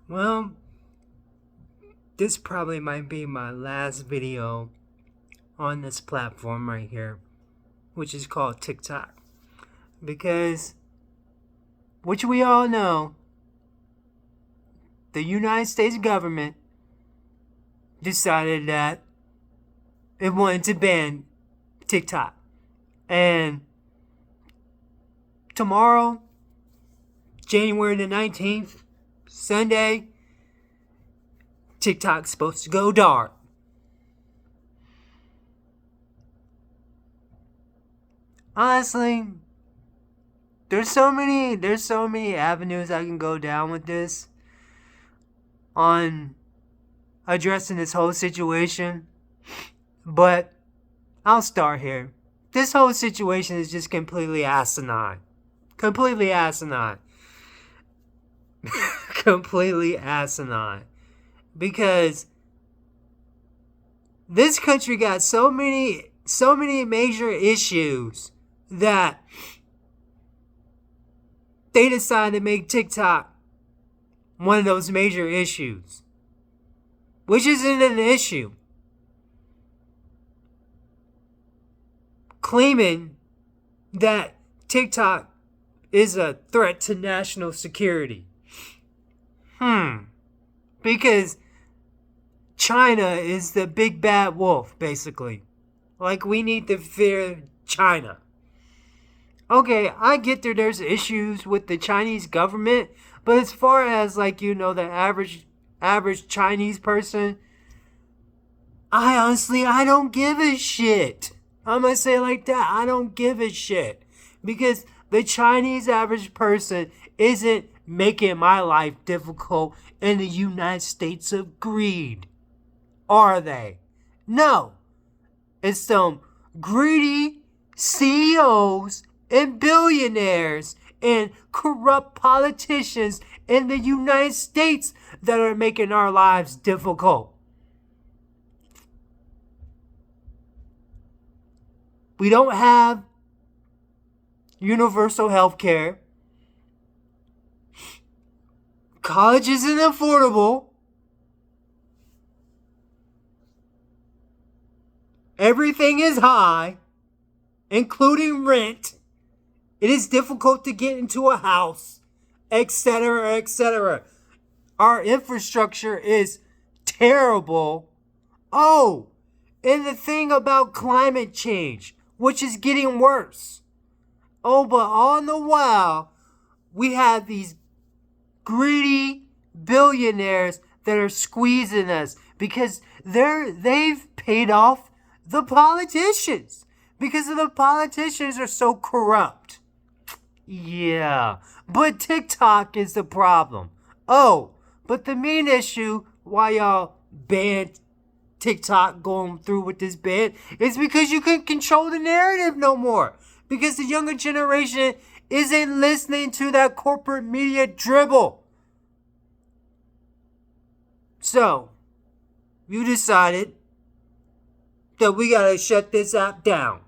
Well, this probably might be my last video on this platform right here, which is called TikTok. Because, which we all know, the United States government decided that it wanted to ban TikTok. And tomorrow, January the 19th, Sunday, TikTok's supposed to go dark. Honestly, there's so many avenues I can go down with this on addressing this whole situation. But I'll start here. This whole situation is just completely asinine. Completely asinine. Completely asinine. Because this country got so many major issues that they decided to make TikTok one of those major issues. Which isn't an issue. Claiming that TikTok is a threat to national security. Because China is the big bad wolf, basically. Like, we need to fear China. Okay, I get there's issues with the Chinese government, but as far as, the average Chinese person, I don't give a shit. I'm gonna say it like that. I don't give a shit. Because the Chinese average person isn't making my life difficult in the United States of greed. Are they? No. It's some greedy CEOs and billionaires and corrupt politicians in the United States that are making our lives difficult. We don't have universal health care. College isn't affordable. Everything is high, including rent. It is difficult to get into a house, etc., etc. Our infrastructure is terrible. Oh, and the thing about climate change, which is getting worse. Oh, but all the while, we have these greedy billionaires that are squeezing us because they've paid off the politicians because the politicians are so corrupt. Yeah, but TikTok is the problem. Oh, but the main issue why y'all banned TikTok going through with this ban is because you couldn't control the narrative no more. Because the younger generation isn't listening to that corporate media dribble. So, you decided that we gotta shut this app down.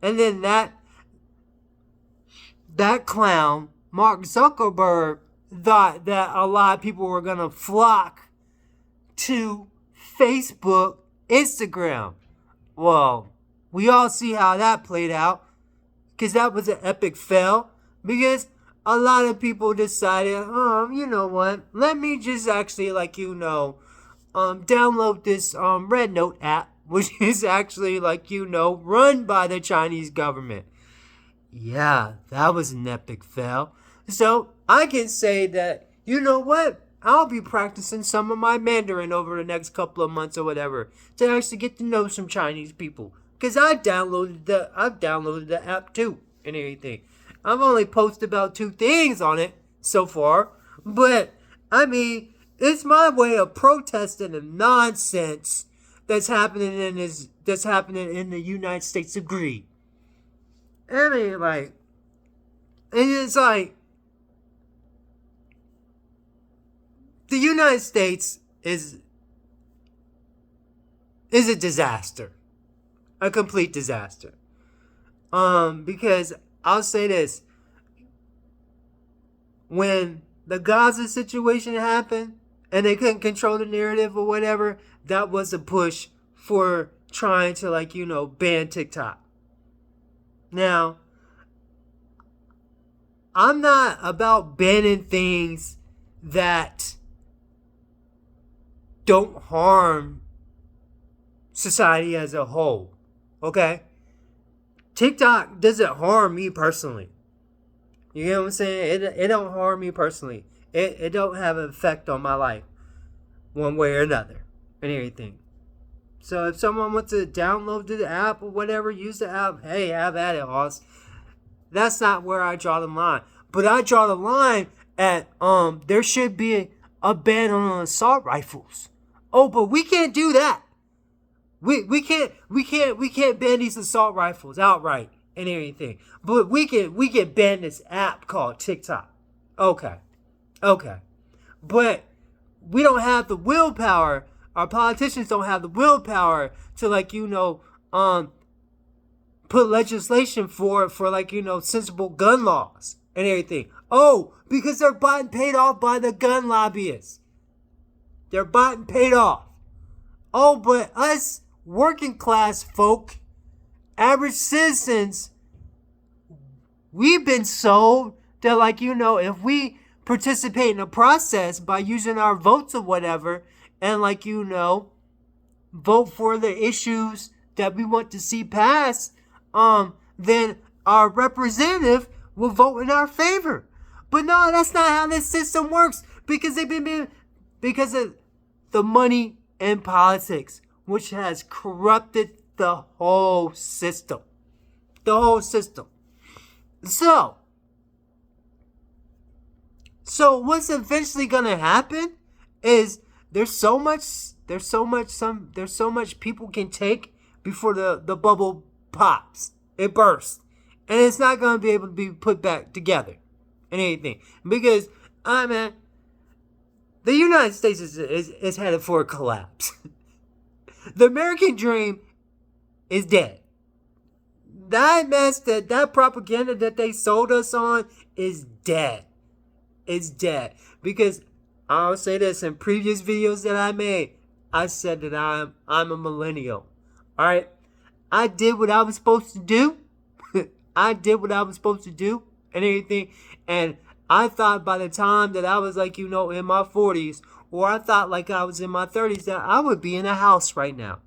And then that clown, Mark Zuckerberg, thought that a lot of people were gonna flock to Facebook, Instagram. Well, we all see how that played out. Because that was an epic fail. Because a lot of people decided, you know what? Let me just actually, download this Red Note app. Which is actually, run by the Chinese government. Yeah, that was an epic fail. So, I can say that, you know what? I'll be practicing some of my Mandarin over the next couple of months or whatever to actually get to know some Chinese people. Because I've downloaded the app too and everything. I've only posted about 2 things on it so far. But, I mean, it's my way of protesting the nonsense that's happening in the United States of greed. I mean, and it's like, the United States is a disaster. A complete disaster. Because I'll say this. When the Gaza situation happened, and they couldn't control the narrative or whatever, that was a push for trying to, like, ban TikTok. Now, I'm not about banning things that don't harm society as a whole. Okay? TikTok doesn't harm me personally. You get what I'm saying? It don't harm me personally. It don't have an effect on my life one way or another and everything. So if someone wants to download the app or whatever, use the app, hey, have at it, Hoss. That's not where I draw the line. But I draw the line at there should be a ban on assault rifles. Oh, but we can't do that. We can't ban these assault rifles outright and everything. But we can ban this app called TikTok. Okay. But we don't have the willpower. Our politicians don't have the willpower to put legislation for sensible gun laws and everything. Oh, because they're bought and paid off by the gun lobbyists. They're bought and paid off. Oh, but us working class folk, average citizens, we've been sold that if we participate in the process by using our votes or whatever, and vote for the issues that we want to see passed, then our representative will vote in our favor. But no, that's not how this system works, because because of the money and politics, which has corrupted the whole system. The whole system. So what's eventually gonna happen is there's so much people can take before the bubble pops. It bursts. And it's not gonna be able to be put back together and anything. Because the United States is headed for a collapse. The American dream is dead. That mess, that propaganda that they sold us on is dead. It's dead. Because I'll say this, in previous videos that I made, I said that I'm a millennial. Alright? I did what I was supposed to do. And everything. And I thought by the time that I was in my 40s, or I thought I was in my 30s, that I would be in a house right now.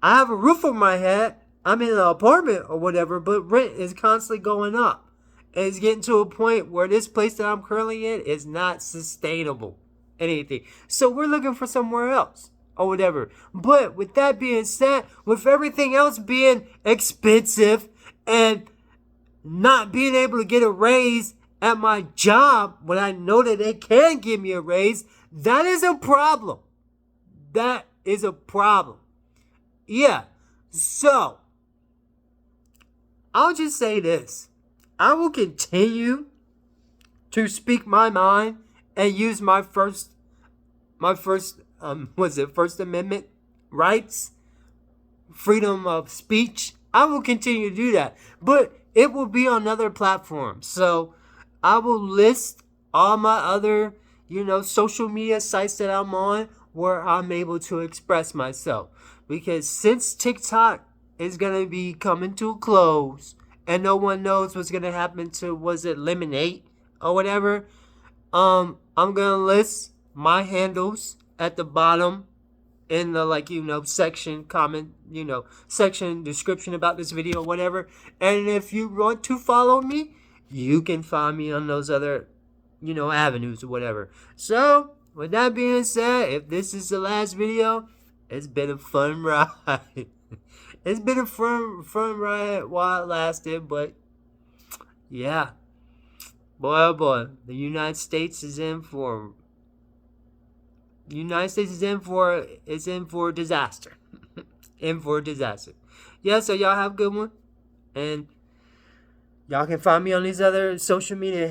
I have a roof over my head. I'm in an apartment or whatever, but rent is constantly going up. And it's getting to a point where this place that I'm currently in is not sustainable. Anything. So we're looking for somewhere else or whatever. But with that being said, with everything else being expensive and not being able to get a raise at my job when I know that they can give me a raise, that is a problem. That is a problem. Yeah. So, I'll just say this. I will continue to speak my mind and use my First Amendment rights, freedom of speech. I will continue to do that, but it will be on other platforms. So I will list all my other, social media sites that I'm on where I'm able to express myself. Because since TikTok is going to be coming to a close and no one knows what's going to happen to, was it Lemonade or whatever, I'm going to list my handles at the bottom in the section, comment, section, description about this video or whatever. And if you want to follow me, you can find me on those other, avenues or whatever. So, with that being said, if this is the last video, it's been a fun ride. It's been a fun ride while it lasted, but yeah. Boy, oh boy, the United States is in for disaster. In for disaster. Yeah, so y'all have a good one. And y'all can find me on these other social media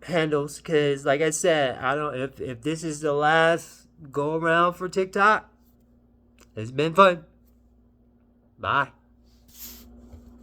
handles. Because, like I said, if this is the last go around for TikTok, it's been fun. Bye.